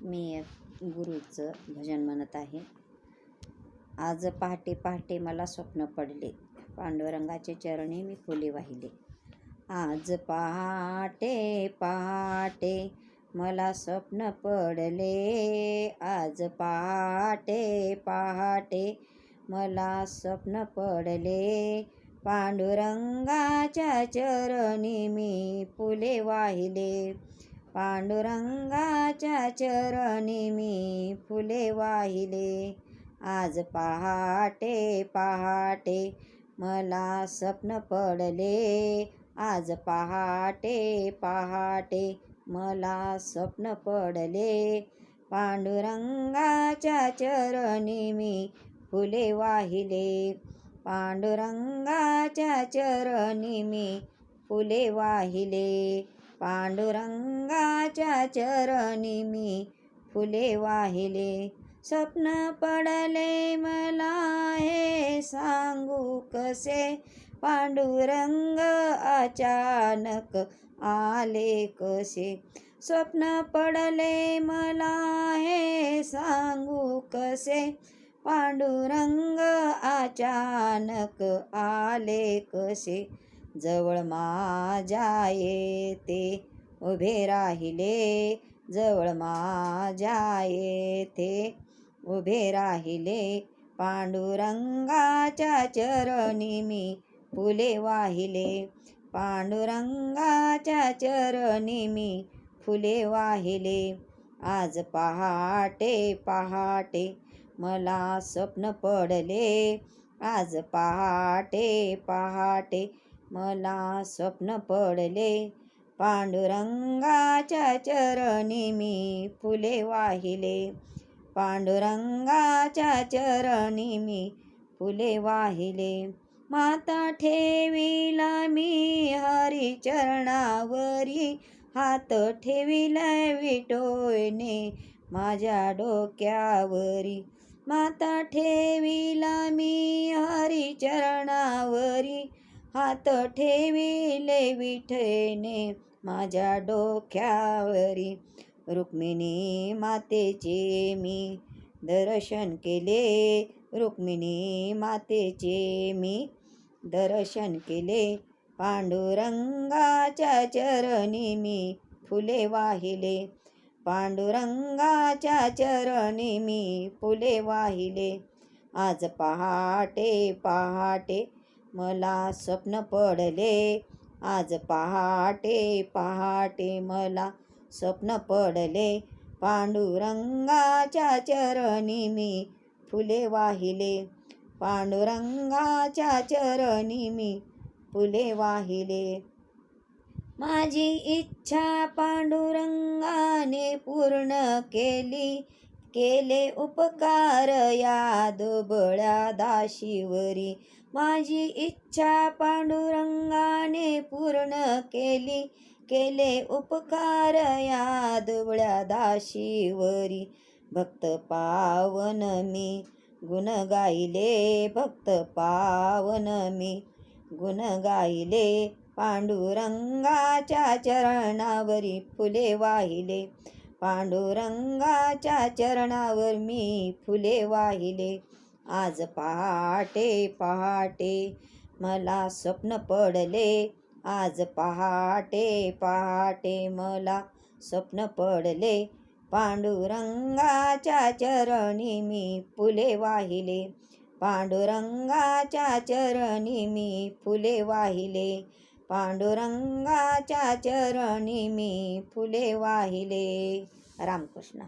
मी गुरुचं भजन म्हणत आहे. आज पहाटे पहाटे मला स्वप्न पडले, पांडुरंगाचे चरणी मी फुले वाहिले. आज पहाटे पहाटे मला स्वप्न पडले, आज पहाटे पहाटे मला स्वप्न पडले. पांडुरंगाच्या चरणी मी फुले वाहिले, पांडुरंगाच्या चरणी मी फुले वाहिले. आज पहाटे पहाटे मला स्वप्न पडले, आज पहाटे पहाटे मला स्वप्न पडले. पांडुरंगाच्या चरणी मी फुले वाहिले, पांडुरंगाच्या चरणी मी फुले वाहिले. पांडुरंगाच्या चरणी मी फुले वाहिले. स्वप्न पडले मला हे सांगू कसे, पांडुरंग अचानक आले कसे. स्वप्न पडले मला हे सांगू कसे, पांडुरंग अचानक आले कसे. जवळ माझ्या येते उभे राहिले, जवळ माझ्या येते उभे राहिले. पांडुरंगाच्या चरणी मी फुले वाहिले, पांडुरंगाच्या चरणी मी फुले वाहिले. आज पहाटे पहाटे मला स्वप्न पडले, आज पहाटे पहाटे मला स्वप्न पडले. पांडुरंगाच्या चरणी मी फुले वाहिले, पांडुरंगाच्या चरणी मी फुले वाहिले. माता ठेविला मी हरी चरणावरी, हात ठेविला विठोने माझ्या डोक्यावरी. माता ठेविला मी हरी चरणावरी, हात ठेविले विठेने माझ्या डोक्यावरी. रुक्मिणी मातेचे मी दर्शन केले, रुक्मिणी मातेचे मी दर्शन केले. पांडुरंगाच्या चरणी मी फुले वाहिले, पांडुरंगाच्या चरणी मी फुले वाहिले. आज पहाटे पहाटे मला स्वप्न पडले, आज पहाटे पहाटे मला स्वप्न पडले. पांडुरंगाच्या चरणी मी फुले वाहिले, पांडुरंगाच्या चरणी मी फुले वाहिले. माझी इच्छा पांडुरंगाने पूर्ण केली, केले उपकार या दुबळ्या दाशीवरी. माझी इच्छा पांडुरंगाने पूर्ण केली, केले उपकार या दुबळ्या दाशीवरी. भक्त पावन मी गुण गायले, भक्त पावन मी गुण गायले. पांडुरंगाच्या चरणावरी फुले वाहिले, पांडुरंगाच्या चरणावर मी फुले वाहिले. आज पहाटे पहाटे मला स्वप्न पडले, आज पहाटे पहाटे मला स्वप्न पडले. पांडुरंगाच्या चरणी मी फुले वाहिले, पांडुरंगाच्या चरणी मी फुले वाहिले. पांडुरंगाच्या चरणी मी फुले वाहिले. रामकृष्ण.